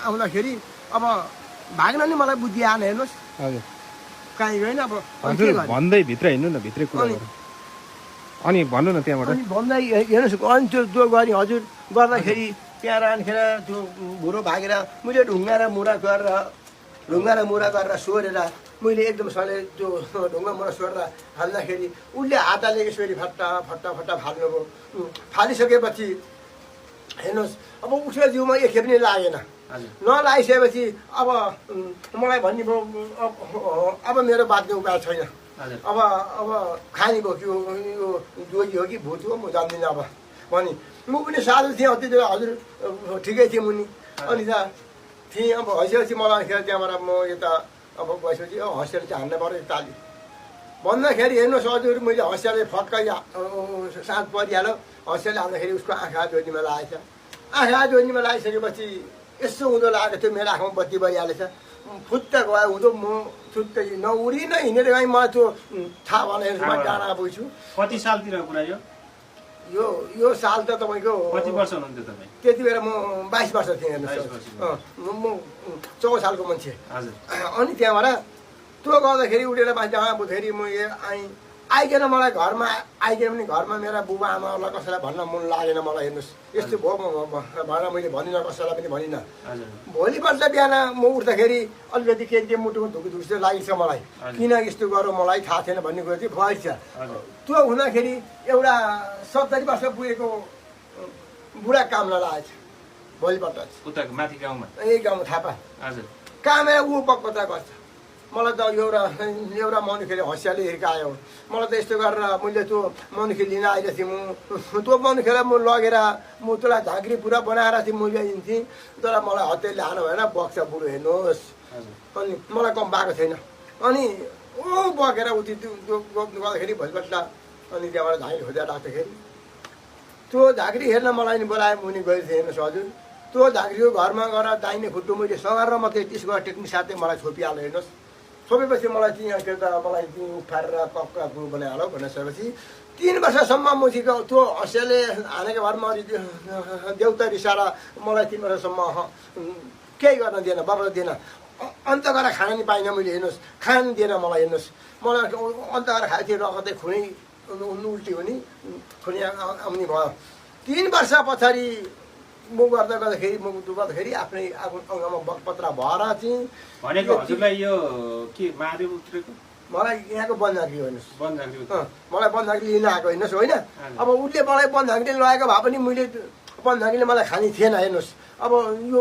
आउँदाखेरि अब भाग्न नि मलाई बुद्धि आएन हेर्नुहोस् हजुर काहीँ गएन अब हजुर भन्दै भित्र हिँड्नु न भित्रै कुरा गरौँ अनि भन्नु न त्यहाँबाट अनि भन्दै हेर्नुहोस् अनि त्यो गरेँ हजुर गर्दाखेरि त्यहाँ रहनेखेर त्यो बुढो भागेर मैले ढुङ्गा र मुरा गरेर सोरेर मैले एकदमसँगले त्यो ढुङ्गा मुरा सोरेर हाल्दाखेरि उसले हातले यसरी फट्टा फाल्नुभयो फालिसकेपछि हेर्नुहोस् अब उसको जिउमा एकखेप पनि लागेन नलागिसकेपछि अब मलाई भन्नुभयो अब मेरो बाँच्ने उपाय छैन अब खानी भयो कि यो जोगी हो कि भूत हो म जान्दिनँ अब भने म पनि साधु थिएँ त्यति बेला हजुर ठिकै थिएँ मुनि अनि त थिएँ अब हैसिएपछि मलाई खेर त्यहाँबाट म यता अब गएपछि हँसिएर चाहिँ हान्न पऱ्यो ताली भन्दाखेरि हेर्नुहोस् हजुर मैले हँसियाले फक्कै साँझ परिहाल्यो हँसियाले हाल्दाखेरि उसको आँखा जोड्नीमा लागेछ आँखा जोड्नीमा लागिसकेपछि यसो उँधो लागेको थियो मेरो आँखामा बत्ती भइहालेछ फुत्त गयो उँधो म छुट्टै नउरी नै हिँडेर गएँ मलाई त्यो थाहा भएन म डाँडा पुग्छु कति सालतिर कुरा यो साल त तपाईँको कति वर्ष हुनुहुन्थ्यो तपाईँ त्यति बेला म 22 वर्ष थिएँ हेर्नुहोस् म 14 सालको मान्छे अनि त्यहाँबाट त्यो गर्दाखेरि उठेर मान्छे आउँदाखेरि म आइकन मलाई घरमा आइकन पनि घरमा मेरा बुबा आमाहरूलाई कसैलाई भन्न मन लागेन मलाई हेर्नुहोस् यस्तो भयो भनेर मैले भनिनँ कसैलाई पनि भनिनँ भोलिपल्ट बिहान म उठ्दाखेरि अलिकति के मुटुमा धुकधुक लागेको छ मलाई किन यस्तो गरौँ मलाई थाहा थिएन भन्ने कुरो चाहिँ भएछ त्यो हुँदाखेरि एउटा 70 वर्ष पुगेको बुढा काममा लागेछ भोलिपल्ट माथि गाउँमा यही गाउँ थापा कामेर ऊ पक्पता गर्छ मलाई त एउटा मनुखेले हँसियाले हिर्कायो मलाई त यस्तो गरेर मैले त्यो मनुखे लिन आएको थिएँ म त्यो मनुखेलाई म लगेर म त्यसलाई झाँक्री पुरा बनाएर चाहिँ म ल्याइदिन्थेँ तर मलाई हत्या ल्याएन भएन बक्छ बुढो हेर्नुहोस् अनि मलाई कम भएको छैन अनि बगेर उति त्यो गर्दाखेरि भोलिपल्ट अनि त्यहाँबाट झाँक्री खोजेर राख्दाखेरि त्यो झाँक्री हेर्न मलाई नि बोलायो मुनि गएको थिएँ हेर्नुहोस् हजुर त्यो झाँक्रीको घरमा गएर दाहिने खुट्टो मैले सगाएर मात्रै त्यस गएर टेक्ने साथै मलाई छोपिहाल्यो हेर्नुहोस् छोपेपछि मलाई चाहिँ के त मलाई चाहिँ उफारेर कक्का गुरु बनाइहाल्यो भनिसकेपछि 3 वर्षसम्म मुसीको त्यो हँसियाले हानेको घरमा देउता रिसाएर मलाई 3 वर्षसम्म केही गर्न दिएन बग्न दिएन अन्त गरेर खान नि पाइनँ मैले हेर्नुहोस् खान दिएन मलाई हेर्नुहोस् मलाई अन्त गरेर खाएको थिएँ रगतै खुनै उल्टी हुने खुनी आउने भयो 3 वर्ष पछाडि म गर्दाखेरि आफ्नै अङ्गमा बगपत्रा भएर चाहिँ भनेको हजुरलाई यो के महादेव उत्रेको मलाई यहाँको बनझाँक्री हो हेर्नुहोस् मलाई बनझाँक्री लिन आएको हेर्नुहोस् होइन अब उसले मलाई बनझाँक्री लगाएको भए पनि मैले बनझाँक्रीले मलाई खाने थिएन हेर्नुहोस् अब यो